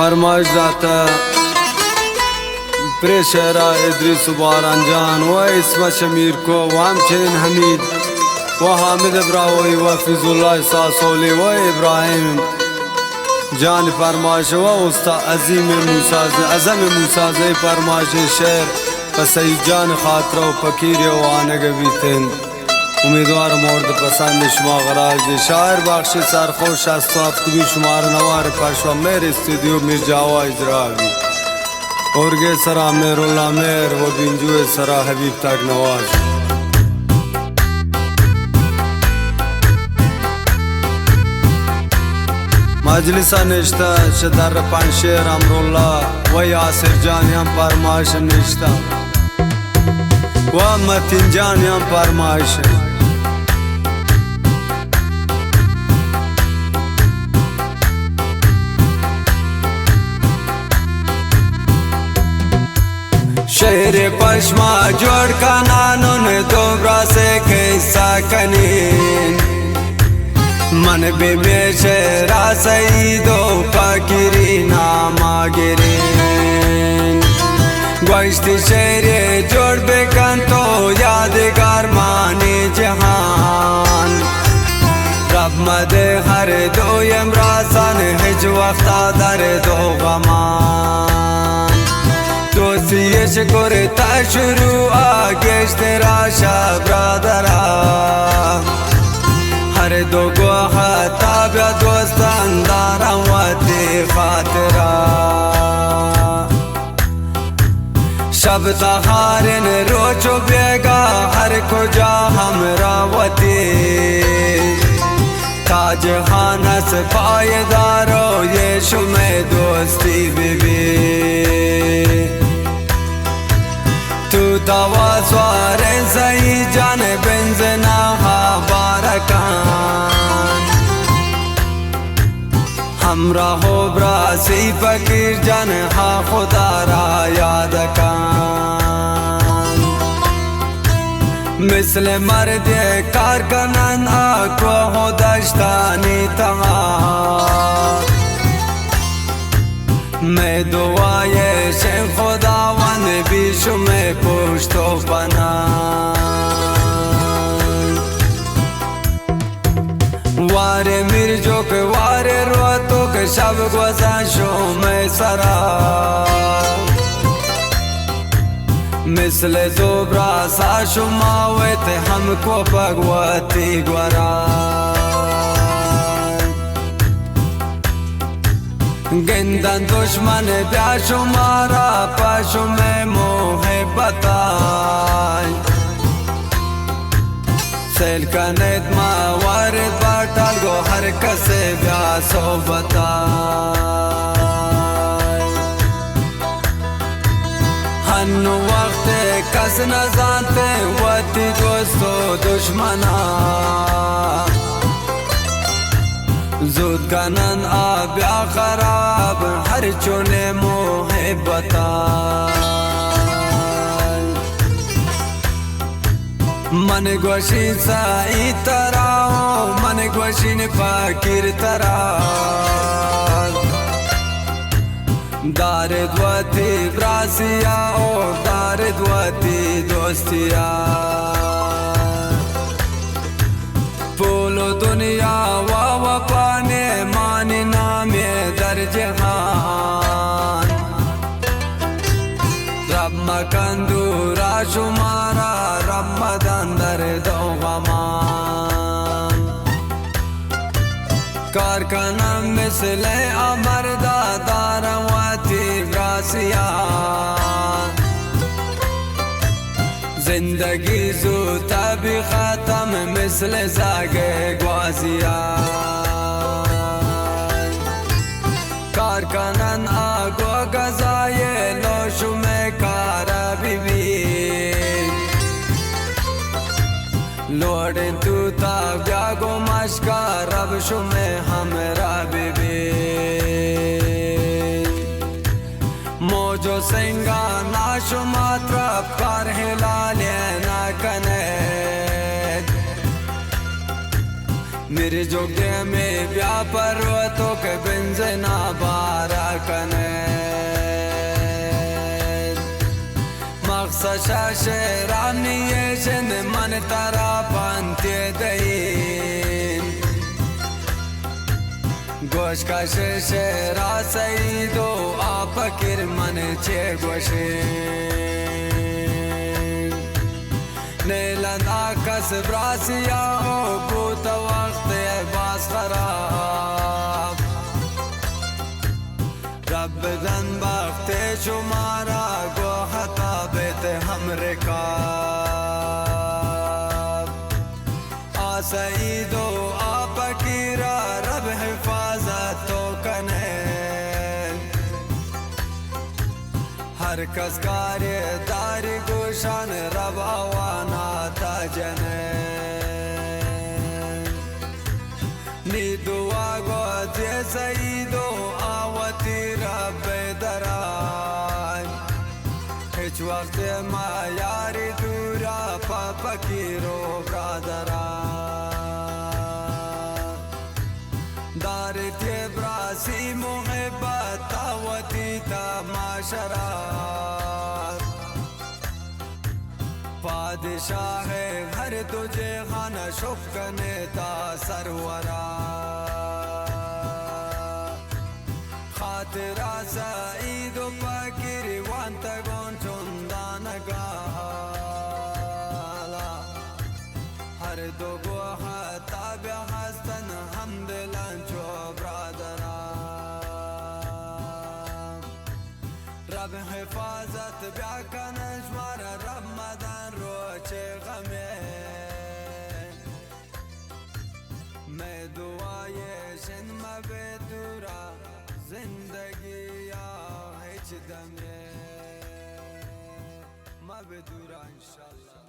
फरमाइश दाता प्रेशरा इद्रिस बारंजान व इसमा शमीर को वाम चैन हमीद व हामिद इब्राहिम व फिजुल्लाह सासोली व इब्राहिम जान फरमाइश व उस्ता अजीम मूसा फरमाइश शेर पसई जान खातरा व फकीर व आनगवीतन उम्मीदवार मोर्द पसंद शुमा गराज शायर बख्श सरखोश अस्तमी शुमार नवार पशवा मेरे स्टूडियो मिर्जावा इजरावी और गे सरा मेरुल्ला मेर व बिंजुए सरा हबीब तक नवाज मजलिसा निश्ता शदर पंशेर अमरुल्ला व यासिर जान यम फरमाइश निश्ता व मतिन जान यम फरमाइश शहर पश्मा जोड़ का नानुन दोबरा से कैसा कनीन मन बेशरा सही दो फकीरी नामा गिरीन गोश्ती शहर जोड़ बेकन तो यादगार माने जहान रब मद हर दो यमरासन हिज वक्ता दर दो गमान दोस्ती शुक्र ता शुरू आगेश तेरा शाब्रादरा हर दो गोहा ताब्या दोस्तान दारा वती खातरा शब तहारन रोचो बेगा हर खुजा हमरा वती ताज हानस पायदारो यीशु में दोस्ती बीबी तू दवा स्वारे सही जान बेंजना बारकान हमरा हो ब्रासी फकीर जान हा खुदा रा याद कान मिसल मर्द कारकनन आको हो दश्तानी तहा मैं दुआए से खुदावन बीच में पुश्तो बना वारे मिर्जो के वारे रोतो के शब गुजाशो में सरा मिसले जोबरा साशुमावे थे हमको भगवती ग्वरा गिंदन दुश्मन प्याशु मारा पाशु में मोहे बताए सेल का नेदमा वारिद बाटल गो हर कसे व्यासो बताए हन्नु वक्त कस न जानते वती दोस्तों दुश्मना जुद गनन आब्या खराब हर चुने मोहे बता मन गोशी साई तरा मन गोशी ने फकीर तरा दारे द्वती ब्रासिया ओ दारे द्वती दोस्तिया बोलो दुनिया वावा पाने मानी नामे दर जहान रब मकंदू राशुमारा रब मदन दर दो गमान कारखाना मिसले अमरदा दारवाती ब्रासिया जिंदगी जूता भी खत्म मिसल जागे ग्वाजिया कारखानन आगो गजाये लोशु में कारा बीबी लोड तू ताब्या गो मशका रब शुमे हमरा बीबी मोजो सिंगा नाशु मात्रा कर हिलाले ना कने मेरे जोगे में व्यापार तो के बिंजना बारा कने شاش رامیشن من طرفان تیدین گوش کشش را سیدو آپکر من چه گوشین نیلند آکس براسیا او بوت وقت باز خراب رب دن بخت شمارا گو حتا بیت ہم رکاب آسیدو آپکیرا رب حفاظت تو کنے ہر کس کار دار گوشان رب آوانا تاجنے نی دعا گو تی سیدو آواتی رب دران هیچ وقت ما یاری دورا پاپا کی رو برادران داری تی براسی محبت آواتی تا معاشرات پادشاہ ہر تجھے خانہ شکنے تا سرورا خاطرہ سعید و پاکری وانتا گون چندانگالا ہر دو گوہ تابع ہستن حمدلن چو برادران رب حفاظت بیا کنشمار رمضان روچے غمے میں دعائے شن مبے دورا زندگی یا ہچ دمے مبے دورا انشاءاللہ